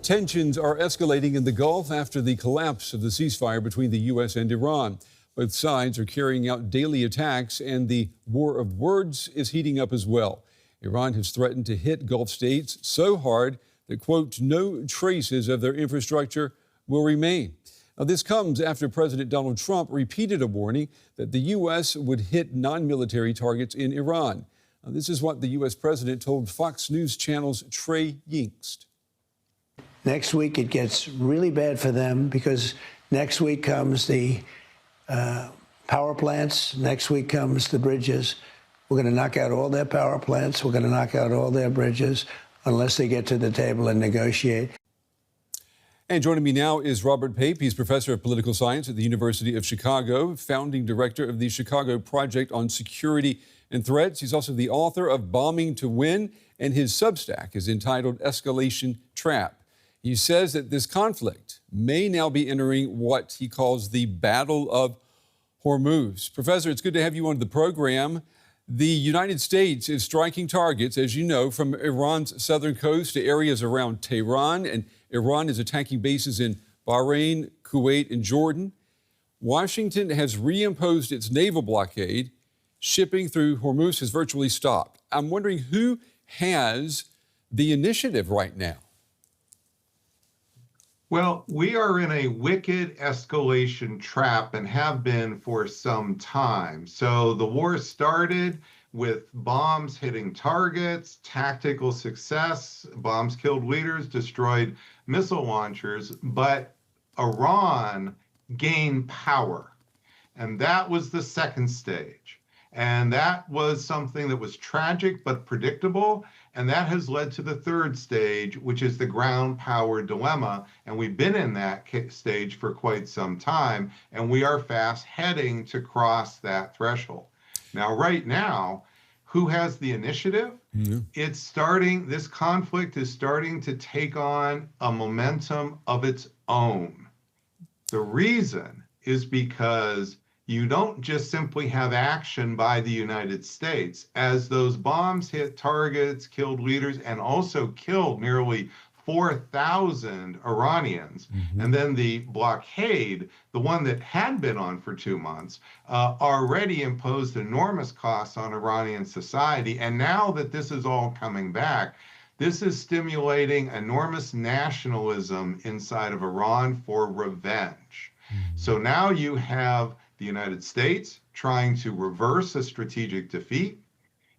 Tensions are escalating in the Gulf after the collapse of the ceasefire between the U.S. and Iran. Both sides are carrying out daily attacks, and the war of words is heating up as well. Iran has threatened to hit Gulf states so hard that, quote, no traces of their infrastructure will remain. Now, this comes after President Donald Trump repeated a warning that the U.S. would hit non-military targets in Iran. Now, this is what the U.S. president told Fox News Channel's Trey Yingst. Next week, it gets really bad for them because next week comes the power plants. Next week comes the bridges. We're going to knock out all their power plants. We're going to knock out all their bridges unless they get to the table and negotiate. And joining me now is Robert Pape. He's professor of political science at the University of Chicago, founding director of the Chicago Project on Security and Threats. He's also the author of Bombing to Win, and his Substack is entitled Escalation Trap. He says that this conflict may now be entering what he calls the Battle of Hormuz. Professor, it's good to have you on the program. The United States is striking targets, as you know, from Iran's southern coast to areas around Tehran, and Iran is attacking bases in Bahrain, Kuwait, and Jordan. Washington has reimposed its naval blockade. Shipping through Hormuz has virtually stopped. I'm wondering who has the initiative right now? Well, we are in a wicked escalation trap and have been for some time. So the war started with bombs hitting targets, tactical success, bombs killed leaders, destroyed missile launchers, but Iran gained power. And that was the second stage. And that was something that was tragic but predictable. And that has led to the third stage, which is the ground power dilemma. And we've been in that stage for quite some time. And we are fast heading to cross that threshold. Now, right now, who has the initiative? It's starting, this conflict is starting to take on a momentum of its own. The reason is because you don't just simply have action by the United States. As those bombs hit targets, killed leaders, and also killed nearly 4,000 Iranians. And then the blockade, the one that had been on for 2 months, already imposed enormous costs on Iranian society. And now that this is all coming back, this is stimulating enormous nationalism inside of Iran for revenge. So now you have the United States trying to reverse a strategic defeat.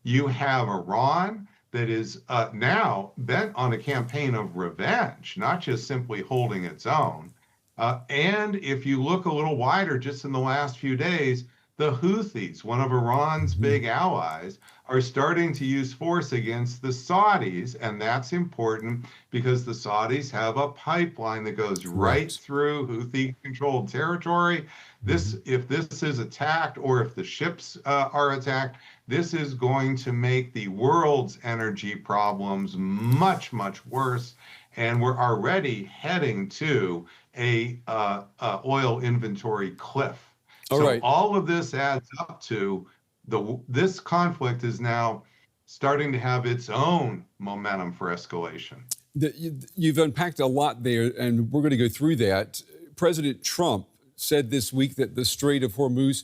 You have Iran that is now bent on a campaign of revenge, not just simply holding its own. And if you look a little wider, just in the last few days, the Houthis, one of Iran's big allies, are starting to use force against the Saudis. And that's important because the Saudis have a pipeline that goes right through Houthi-controlled territory. If this is attacked, or if the ships are attacked, this is going to make the world's energy problems much, much worse. And we're already heading to a oil inventory cliff. All of this adds up to this conflict is now starting to have its own momentum for escalation. You've unpacked a lot there, and we're going to go through that. President Trump said this week that the Strait of Hormuz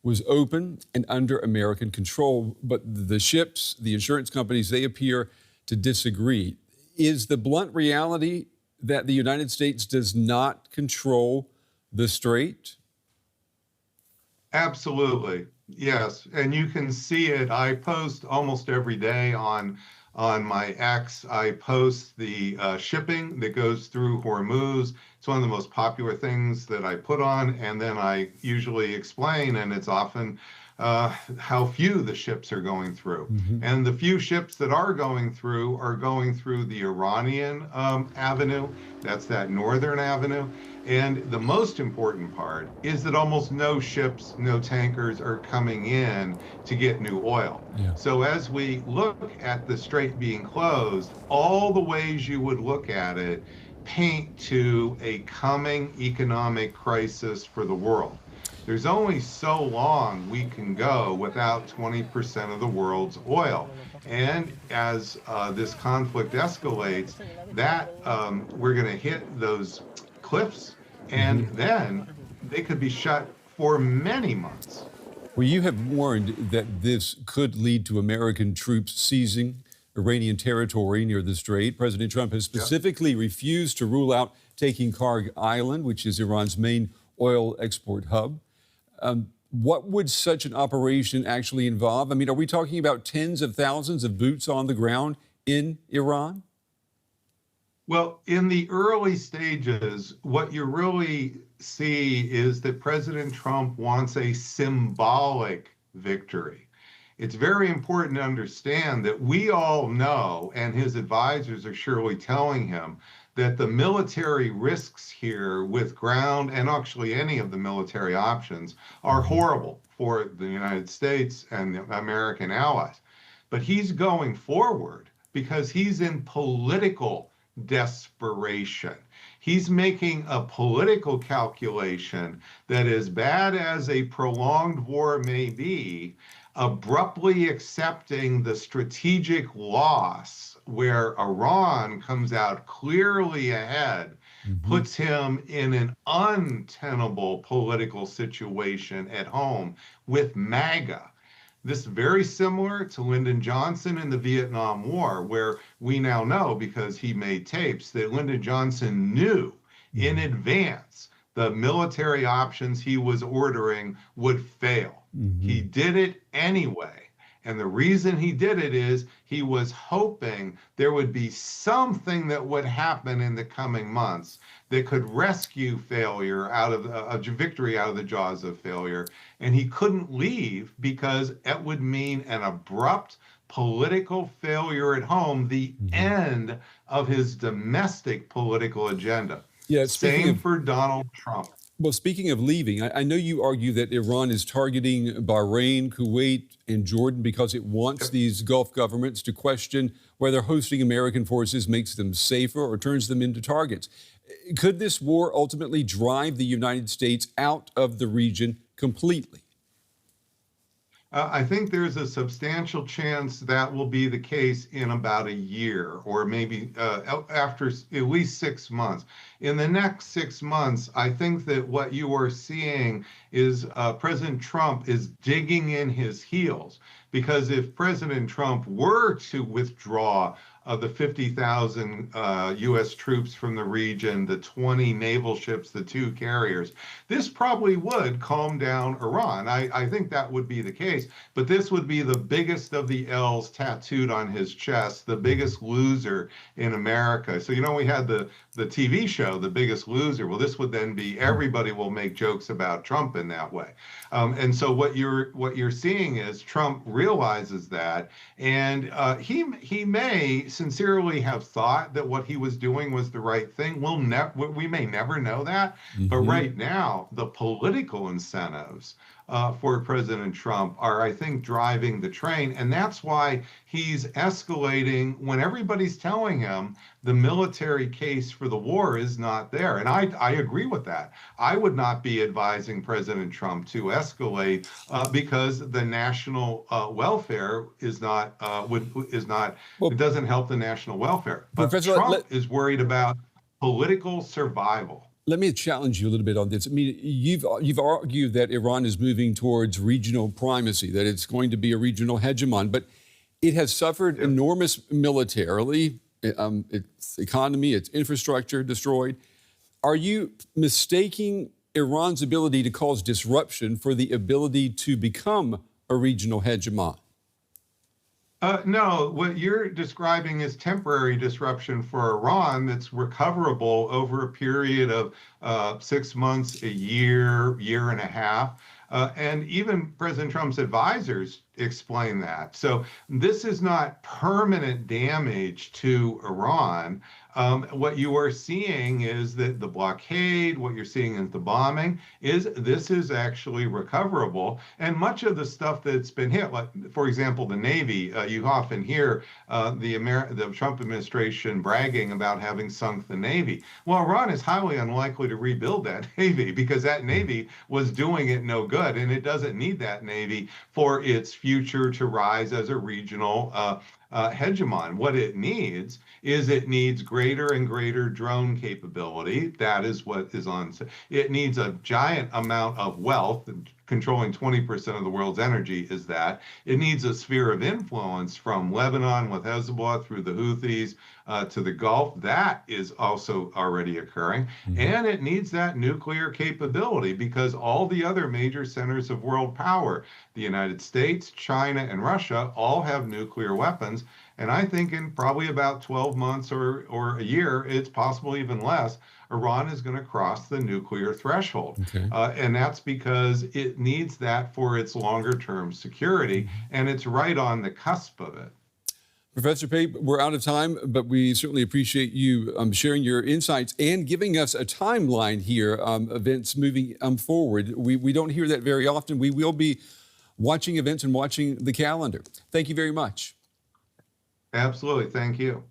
was open and under American control, but the ships, the insurance companies, they appear to disagree. Is the blunt reality that the United States does not control the strait? Absolutely, yes. And you can see it. I post almost every day on my X. I post the shipping that goes through Hormuz. It's one of the most popular things that I put on, and then I usually explain, and it's often how few the ships are going through. And the few ships that are going through the Iranian avenue. That's that northern avenue. And the most important part is that almost no ships, no tankers are coming in to get new oil. So as we look at the strait being closed, all the ways you would look at it paint to a coming economic crisis for the world. There's only so long we can go without 20% of the world's oil. And as this conflict escalates, that we're going to hit those cliffs, and then they could be shut for many months. Well, you have warned that this could lead to American troops seizing Iranian territory near the Strait. President Trump has specifically refused to rule out taking Kharg Island, which is Iran's main oil export hub. What would such an operation actually involve? I mean, are we talking about tens of thousands of boots on the ground in Iran? Well, in the early stages, what you really see is that President Trump wants a symbolic victory. It's very important to understand that we all know, and his advisors are surely telling him, that the military risks here with ground and actually any of the military options are horrible for the United States and the American allies. But he's going forward because he's in political desperation. He's making a political calculation that, as bad as a prolonged war may be, abruptly accepting the strategic loss where Iran comes out clearly ahead puts him in an untenable political situation at home with MAGA. This is very similar to Lyndon Johnson in the Vietnam War, where we now know, because he made tapes, that Lyndon Johnson knew in advance the military options he was ordering would fail. He did it anyway. And the reason he did it is he was hoping there would be something that would happen in the coming months that could rescue failure out of a victory out of the jaws of failure. And he couldn't leave because it would mean an abrupt political failure at home, the end of his domestic political agenda. Yeah, same for Donald Trump. Well, speaking of leaving, I know you argue that Iran is targeting Bahrain, Kuwait, and Jordan because it wants these Gulf governments to question whether hosting American forces makes them safer or turns them into targets. Could this war ultimately drive the United States out of the region completely? I think there's a substantial chance that will be the case in about a year, or maybe after at least 6 months. In the next 6 months, I think that what you are seeing is President Trump is digging in his heels, because if President Trump were to withdraw the 50,000 U.S. troops from the region, the 20 naval ships, the 2 carriers, this probably would calm down Iran. I think that would be the case, but this would be the biggest of the L's tattooed on his chest, the biggest loser in America. So, you know, we had the TV show, The Biggest Loser. Well, this would then be everybody will make jokes about Trump in that way. And so what you're seeing is Trump realizes that, and he may sincerely have thought that what he was doing was the right thing. We may never know that, but right now the political incentives for President Trump are, I think, driving the train, and that's why he's escalating when everybody's telling him the military case for the war is not there. And I agree with that. I would not be advising President Trump to escalate because the national welfare is not. It doesn't help the national welfare. But Professor, Trump is worried about political survival. Let me challenge you a little bit on this. I mean, you've argued that Iran is moving towards regional primacy, that it's going to be a regional hegemon, but it has suffered enormous militarily, its economy, its infrastructure destroyed. Are you mistaking Iran's ability to cause disruption for the ability to become a regional hegemon? No, what you're describing is temporary disruption for Iran that's recoverable over a period of 6 months, a year, year and a half. And even President Trump's advisors explain that. So this is not permanent damage to Iran. What you are seeing is that the blockade, what you're seeing is the bombing, this is actually recoverable. And much of the stuff that's been hit, like, for example, the Navy, you often hear the Trump administration bragging about having sunk the Navy. Well, Iran is highly unlikely to rebuild that Navy because that Navy was doing it no good, and it doesn't need that Navy for its future to rise as a regional hegemon. What it needs greater and greater drone capability. That is what is on. It needs a giant amount of wealth. Controlling 20% of the world's energy is that. It needs a sphere of influence from Lebanon with Hezbollah through the Houthis to the Gulf. That is also already occurring. And it needs that nuclear capability because all the other major centers of world power, the United States, China, and Russia, all have nuclear weapons. And I think in probably about 12 months or a year, it's possible even less, Iran is going to cross the nuclear threshold. And that's because it needs that for its longer term security. And it's right on the cusp of it. Professor Pape, we're out of time, but we certainly appreciate you sharing your insights and giving us a timeline here, events moving forward. We don't hear that very often. We will be watching events and watching the calendar. Thank you very much. Absolutely. Thank you.